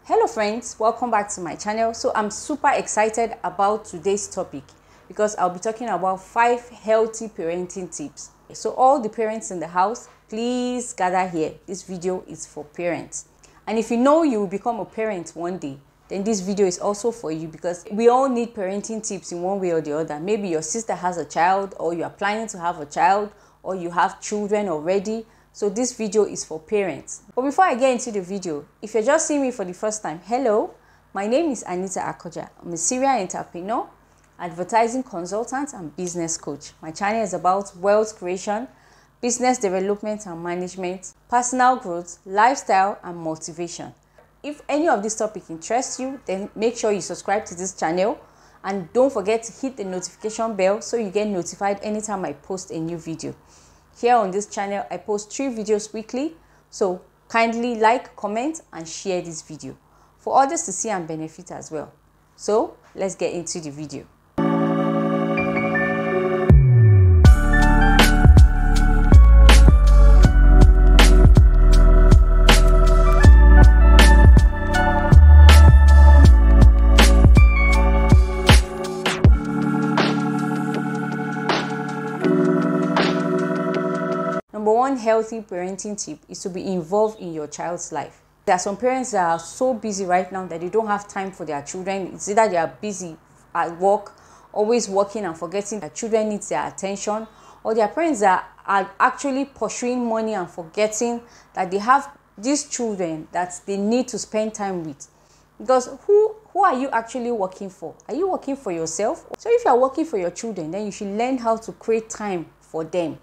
Hello friends, welcome back to my channel. So I'm super excited about today's topic because I'll be talking about 5 healthy parenting tips. So all the parents in the house, please gather here. This video is for parents. And if you know you will become a parent one day, then this video is also for you because we all need parenting tips in one way or the other. Maybe your sister has a child, or you are planning to have a child, or you have children already. So this video is for parents. But before I get into the video, if you're just seeing me for the first time, hello, my name is Anita Akoja. I'm a serial entrepreneur, advertising consultant, and business coach. My channel is about wealth creation, business development and management, personal growth, lifestyle, and motivation. If any of this topic interests you, then make sure you subscribe to this channel and don't forget to hit the notification bell so you get notified anytime I post a new video. Here on this channel, I post 3 videos weekly, so kindly like, comment, and share this video for others to see and benefit as well. So let's get into the video. Number 1 healthy parenting tip is to be involved in your child's life. There are some parents that are so busy right now that they don't have time for their children. It's either they are busy at work, always working and forgetting that children need their attention, or there are parents that are actually pursuing money and forgetting that they have these children that they need to spend time with. Because who are you actually working for? Are you working for yourself? So if you are working for your children, then you should learn how to create time for them.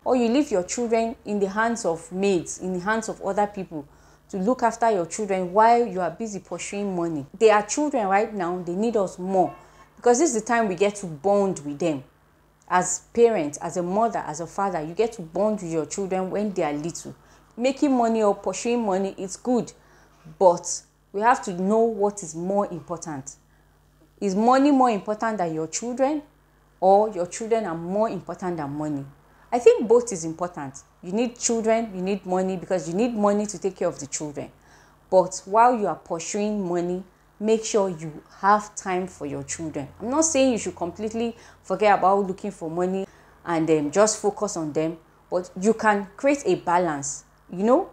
Or you leave your children in the hands of maids, in the hands of other people to look after your children while you are busy pursuing money. They are children right now, they need us more because this is the time we get to bond with them. As parents, as a mother, as a father, you get to bond with your children when they are little. Making money or pursuing money is good, but we have to know what is more important. Is money more important than your children, or your children are more important than money? I think both is important. You need children, you need money because you need money to take care of the children. But while you are pursuing money, make sure you have time for your children. I'm not saying you should completely forget about looking for money and just focus on them, but you can create a balance.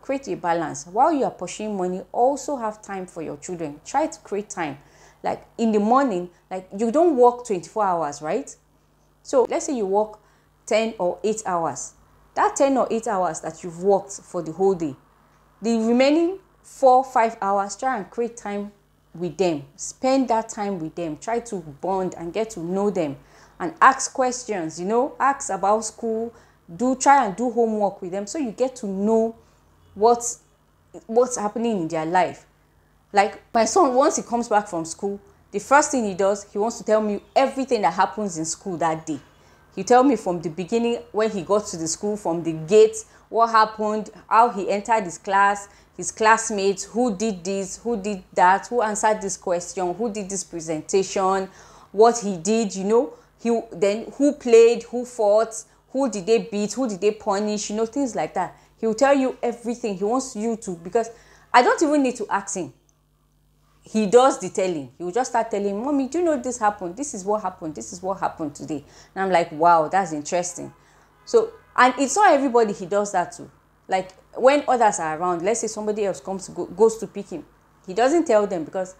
Create a balance. While you are pursuing money, also have time for your children. Try to create time. Like in the morning, like you don't work 24 hours, right? So let's say you work 10 or 8 hours. That 10 or 8 hours that you've worked for the whole day, the remaining 4-5 hours, try and create time with them. Spend that time with them. Try to bond and get to know them and ask questions, ask about school. Try and do homework with them so you get to know what's happening in their life. Like my son, once he comes back from school, the first thing he does, he wants to tell me everything that happens in school that day. He tell me from the beginning, when he got to the school, from the gate, what happened, how he entered his class, his classmates, who did this, who did that, who answered this question, who did this presentation, what he did, then who played, who fought, who did they beat, who did they punish, things like that. He will tell you everything. He wants you to, because I don't even need to ask him. He does the telling. He will just start telling, Mommy, do you know this happened? This is what happened. This is what happened today. And I'm like, wow, that's interesting. So, and it's not everybody he does that to. Like when others are around, let's say somebody else goes to pick him. He doesn't tell them because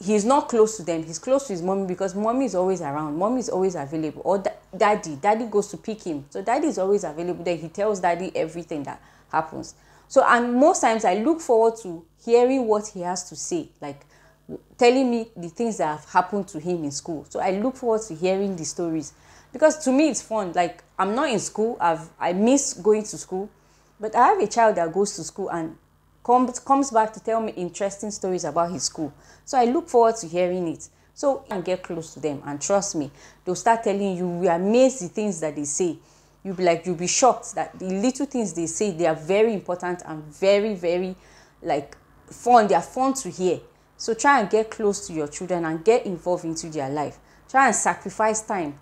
he's not close to them. He's close to his mommy because mommy is always around. Mommy is always available. Or daddy goes to pick him. So daddy is always available. Then he tells daddy everything that happens. So, and most times I look forward to hearing what he has to say, like telling me the things that have happened to him in school. So I look forward to hearing the stories because to me it's fun. Like I'm not in school. I miss going to school, but I have a child that goes to school and comes back to tell me interesting stories about his school. So I look forward to hearing it. So I can get close to them, and trust me, they'll start telling you, we amaze the things that they say. You'll be shocked that the little things they say, they are very important and very, very fun. They are fun to hear. So try and get close to your children and get involved into their life. Try and sacrifice time.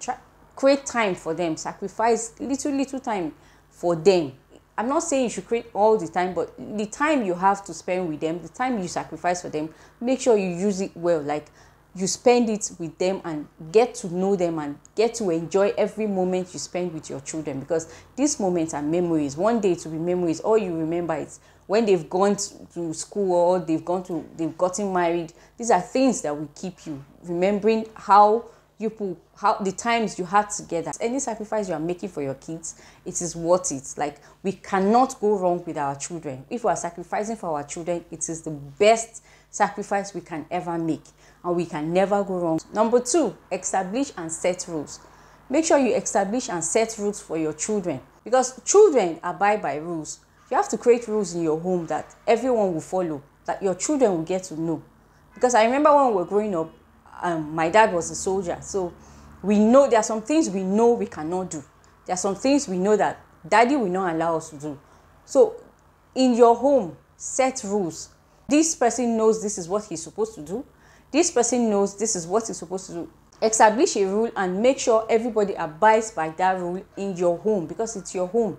Create time for them. Sacrifice little time for them. I'm not saying you should create all the time, but the time you have to spend with them, the time you sacrifice for them, make sure you use it well. Like, you spend it with them and get to know them and get to enjoy every moment you spend with your children, because these moments are memories. One day to be memories. All you remember is when they've gone to school, or they've gotten married. These are things that will keep you remembering how the times you had together. Any sacrifice you are making for your kids, it is worth it. Like, we cannot go wrong with our children. If we are sacrificing for our children, it is the best sacrifice we can ever make, and we can never go wrong. Number 2, establish and set rules. Make sure you establish and set rules for your children, because children abide by rules. You have to create rules in your home that everyone will follow, that your children will get to know. Because I remember when we were growing up, my dad was a soldier, so we know there are some things we know we cannot do. There are some things we know that daddy will not allow us to do. So in your home, set rules. This person knows this is what he's supposed to do. This person knows this is what he's supposed to do. Establish a rule and make sure everybody abides by that rule in your home, because it's your home.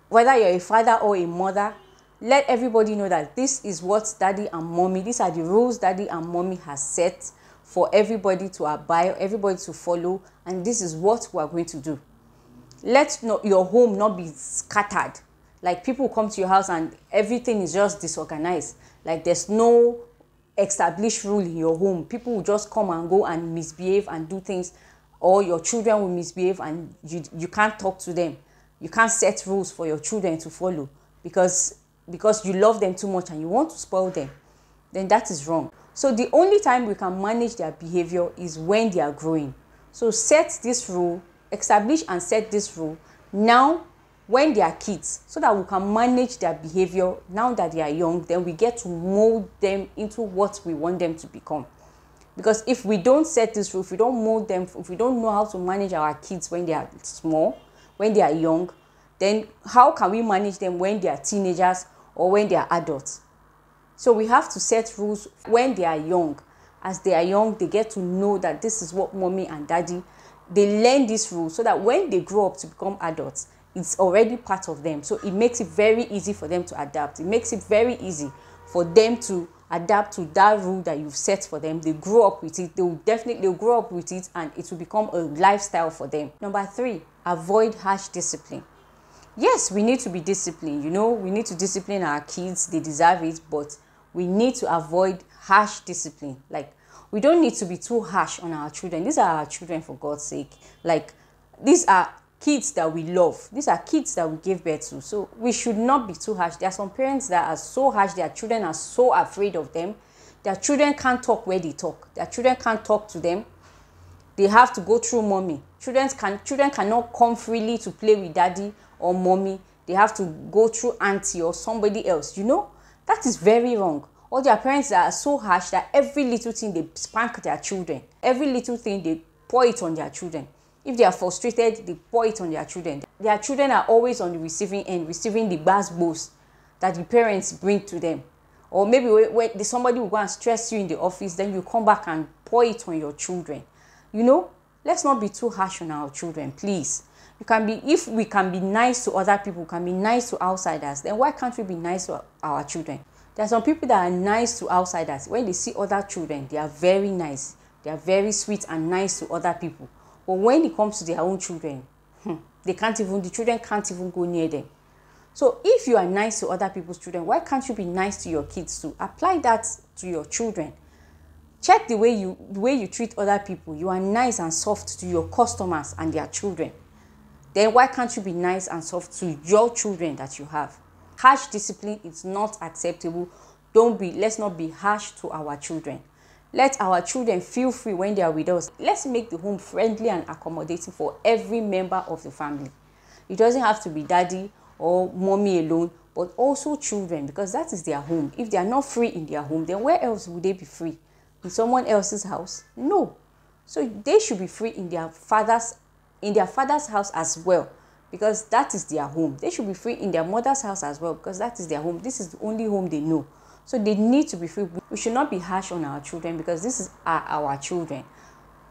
Whether you're a father or a mother, let everybody know that this is what daddy and mommy, these are the rules daddy and mommy has set for everybody to abide, everybody to follow, and this is what we are going to do. Let your home not be scattered. Like, people come to your house and everything is just disorganized. Like, there's no established rule in your home. People will just come and go and misbehave and do things, or your children will misbehave and you can't talk to them. You can't set rules for your children to follow because you love them too much and you want to spoil them. Then that is wrong. So the only time we can manage their behavior is when they are growing. So set this rule, establish and set this rule now when they are kids, so that we can manage their behavior now that they are young. Then we get to mold them into what we want them to become. Because if we don't set this rule, if we don't mold them, if we don't know how to manage our kids when they are small, when they are young, then how can we manage them when they are teenagers or when they are adults? So we have to set rules when they are young. As they are young, they get to know that this is what mommy and daddy, they learn these rules, so that when they grow up to become adults, it's already part of them. So it makes it very easy for them to adapt. It makes it very easy for them to adapt to that rule that you've set for them. They grow up with it. They'll grow up with it, and it will become a lifestyle for them. Number 3, avoid harsh discipline. Yes, we need to be disciplined. We need to discipline our kids. They deserve it, but we need to avoid harsh discipline. Like, we don't need to be too harsh on our children. These are our children, for God's sake. Like, these are kids that we love. These are kids that we gave birth to. So we should not be too harsh. There are some parents that are so harsh. Their children are so afraid of them. Their children can't talk where they talk. Their children can't talk to them. They have to go through mommy. Children cannot come freely to play with daddy or mommy. They have to go through auntie or somebody else. That is very wrong. All their parents that are so harsh that every little thing they spank their children. Every little thing they pour it on their children. If they are frustrated, they pour it on their children. Their children are always on the receiving end, receiving the bad blows that the parents bring to them. Or maybe when somebody will go and stress you in the office, then you come back and pour it on your children. Let's not be too harsh on our children, please. If we can be nice to other people, can be nice to outsiders, then why can't we be nice to our children? There are some people that are nice to outsiders. When they see other children, they are very nice. They are very sweet and nice to other people. But when it comes to their own children, the children can't even go near them. So if you are nice to other people's children, why can't you be nice to your kids too? Apply that to your children. Check the way you treat other people. You are nice and soft to your customers and their children. Then why can't you be nice and soft to your children that you have? Harsh discipline is not acceptable. Let's not be harsh to our children. Let our children feel free when they are with us. Let's make the home friendly and accommodating for every member of the family. It doesn't have to be daddy or mommy alone, but also children, because that is their home. If they are not free in their home, then where else would they be free? In someone else's house? No. So they should be free in their father's house as well, because that is their home. They should be free in their mother's house as well, because that is their home. This is the only home they know. So they need to be free. We should not be harsh on our children, because this is our children.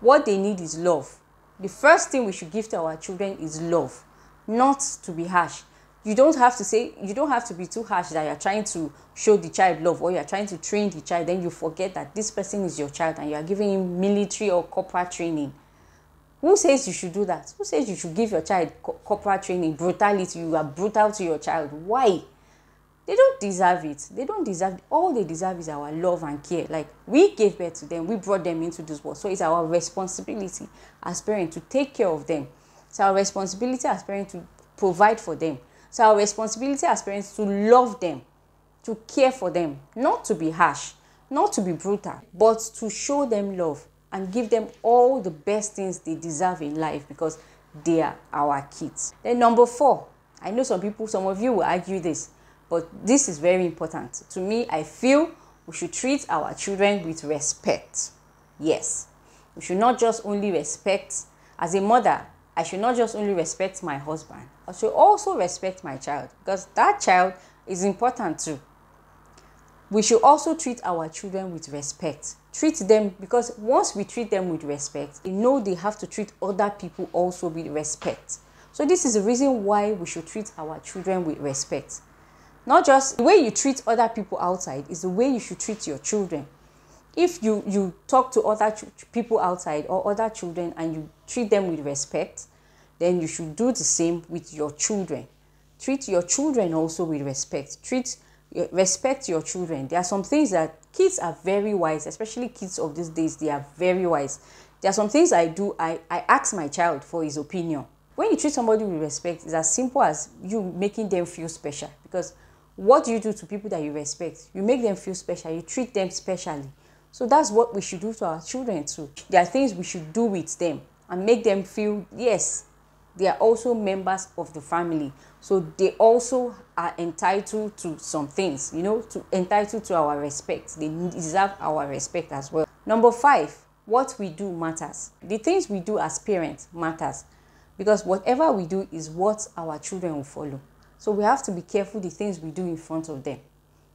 What they need is love. The first thing we should give to our children is love, not to be harsh. You don't have to say, you don't have to be too harsh that you're trying to show the child love or you're trying to train the child. Then you forget that this person is your child and you are giving him military or corporate training. Who says you should do that? Who says you should give your child corporate training, brutality? You are brutal to your child. Why? They don't deserve it. They don't deserve it. All they deserve is our love and care. Like, we gave birth to them. We brought them into this world. So it's our responsibility as parents to take care of them. It's our responsibility as parents to provide for them. It's our responsibility as parents to love them, to care for them, not to be harsh, not to be brutal, but to show them love and give them all the best things they deserve in life, because they are our kids. Then number 4, I know some of you will argue this, but this is very important. To me, I feel we should treat our children with respect. Yes, we should not just only respect. As a mother, I should not just only respect my husband. I should also respect my child, because that child is important too. We should also treat our children with respect. Treat them, because once we treat them with respect, they know they have to treat other people also with respect. So this is the reason why we should treat our children with respect. Not just the way you treat other people outside is the way you should treat your children. If you talk to other people outside or other children and you treat them with respect, then you should do the same with your children. Treat your children also with respect. Respect your children. There are some things that kids are very wise, especially kids of these days. They are very wise. There are some things I do. I ask my child for his opinion. When you treat somebody with respect, it's as simple as you making them feel special. Because what do you do to people that you respect? You make them feel special. You treat them specially. So that's what we should do to our children too. There are things we should do with them and make them feel, yes, they are also members of the family. So they also are entitled to some things, entitled to our respect. They deserve our respect as well. Number 5, what we do matters. The things we do as parents matters, because whatever we do is what our children will follow. So we have to be careful the things we do in front of them.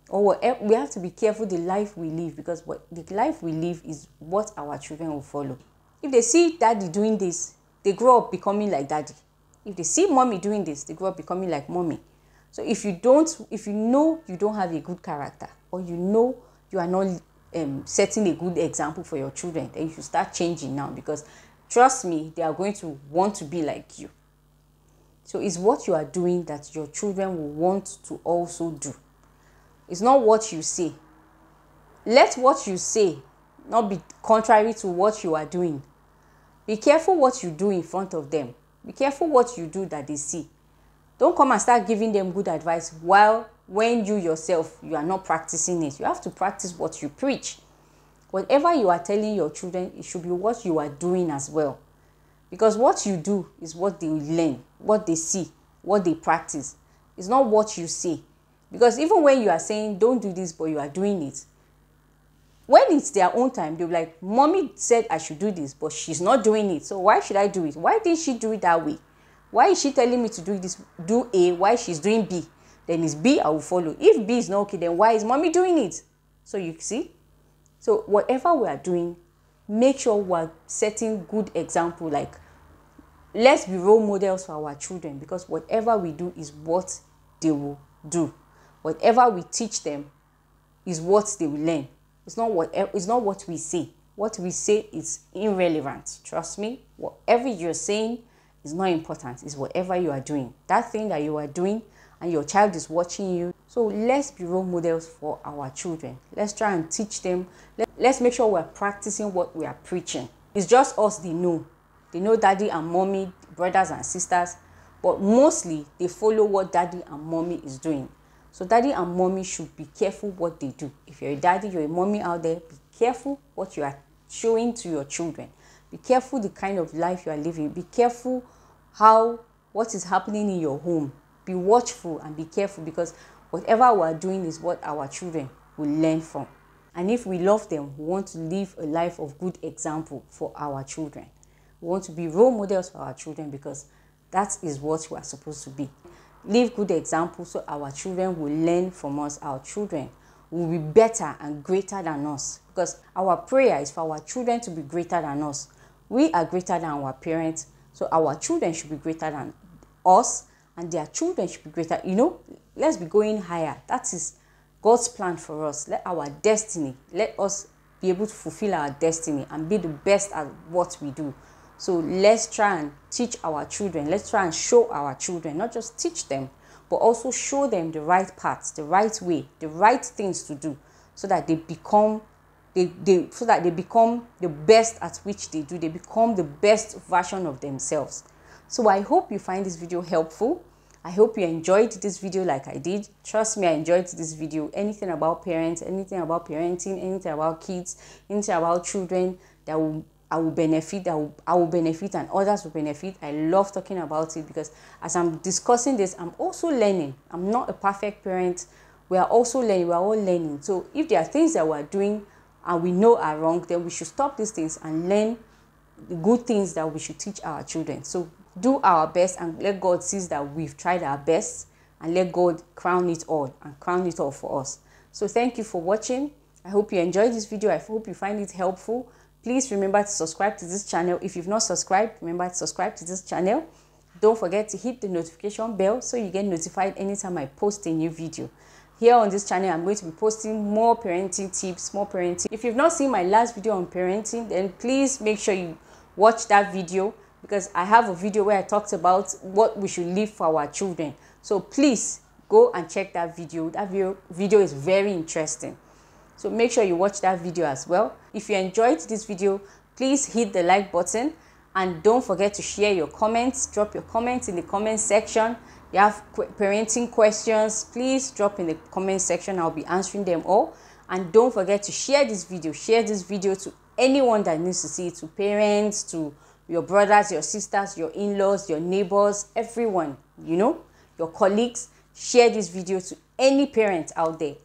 Or we have to be careful the life we live, because the life we live is what our children will follow. If they see daddy doing this, they grow up becoming like daddy. If they see mommy doing this, they grow up becoming like mommy. So if you know you don't have a good character, or you know you are not setting a good example for your children, then you should start changing now, because trust me, they are going to want to be like you. So it's what you are doing that your children will want to also do. It's not what you say. Let what you say not be contrary to what you are doing. Be careful what you do in front of them. Be careful what you do that they see. Don't come and start giving them good advice when you yourself, you are not practicing it. You have to practice what you preach. Whatever you are telling your children, it should be what you are doing as well. Because what you do is what they learn, what they see, what they practice. It's not what you say. Because even when you are saying, don't do this, but you are doing it, when it's their own time, they'll be like, mommy said I should do this, but she's not doing it. So why should I do it? Why didn't she do it that way? Why is she telling me to do this, do A, why she's doing B? Then it's B, I will follow. If B is not okay, then why is mommy doing it? So you see? So whatever we are doing, make sure we're setting good example. Like, let's be role models for our children, because whatever we do is what they will do. Whatever we teach them is what they will learn. It's not what we say. What we say is irrelevant. Trust me, whatever you're saying is not important. It's whatever you are doing. That thing that you are doing and your child is watching you. So let's be role models for our children. Let's try and teach them. Let's make sure we're practicing what we are preaching. It's just us they know. They know daddy and mommy, brothers and sisters, but mostly they follow what daddy and mommy is doing. So daddy and mommy should be careful what they do. If you're a daddy, you're a mommy out there, be careful what you are showing to your children. Be careful the kind of life you are living. Be careful what is happening in your home. Be watchful and be careful, because whatever we are doing is what our children will learn from. And if we love them, we want to live a life of good example for our children. We want to be role models for our children, because that is what we are supposed to be. Live good examples so our children will learn from us. Our children will be better and greater than us, because our prayer is for our children to be greater than us. We are greater than our parents, so our children should be greater than us, and their children should be greater. You know, let's be going higher. That is God's plan for us. Let our destiny, let us be able to fulfill our destiny and be the best at what we do. So let's try and teach our children. Let's try and show our children, not just teach them, but also show them the right paths, the right way, the right things to do, so that they become the best at which they do. They become the best version of themselves. So I hope you find this video helpful. I hope you enjoyed this video like I did. Trust me, I enjoyed this video. Anything about parents, anything about parenting, anything about kids, anything about children that I will benefit, I will benefit and others will benefit. I love talking about it because as I'm discussing this, I'm also learning. I'm not a perfect parent. We are also learning. We are all learning. So if there are things that we are doing and we know are wrong, then we should stop these things and learn the good things that we should teach our children. So do our best and let God see that we've tried our best, and let God crown it all and crown it all for us. So thank you for watching. I hope you enjoyed this video. I hope you find it helpful. Please remember to subscribe to this channel. If you've not subscribed, remember to subscribe to this channel. Don't forget to hit the notification bell so you get notified anytime I post a new video. Here on this channel, I'm going to be posting more parenting tips, more parenting. If you've not seen my last video on parenting, then please make sure you watch that video, because I have a video where I talked about what we should leave for our children. So please go and check that video. That video is very interesting. So make sure you watch that video as well. If you enjoyed this video, please hit the like button and don't forget to share your comments. Drop your comments in the comment section. You have parenting questions, please drop in the comment section. I'll be answering them all. And don't forget to share this video. Share this video to anyone that needs to see it, to parents, to your brothers, your sisters, your in-laws, your neighbors, everyone, you know, your colleagues. Share this video to any parent out there.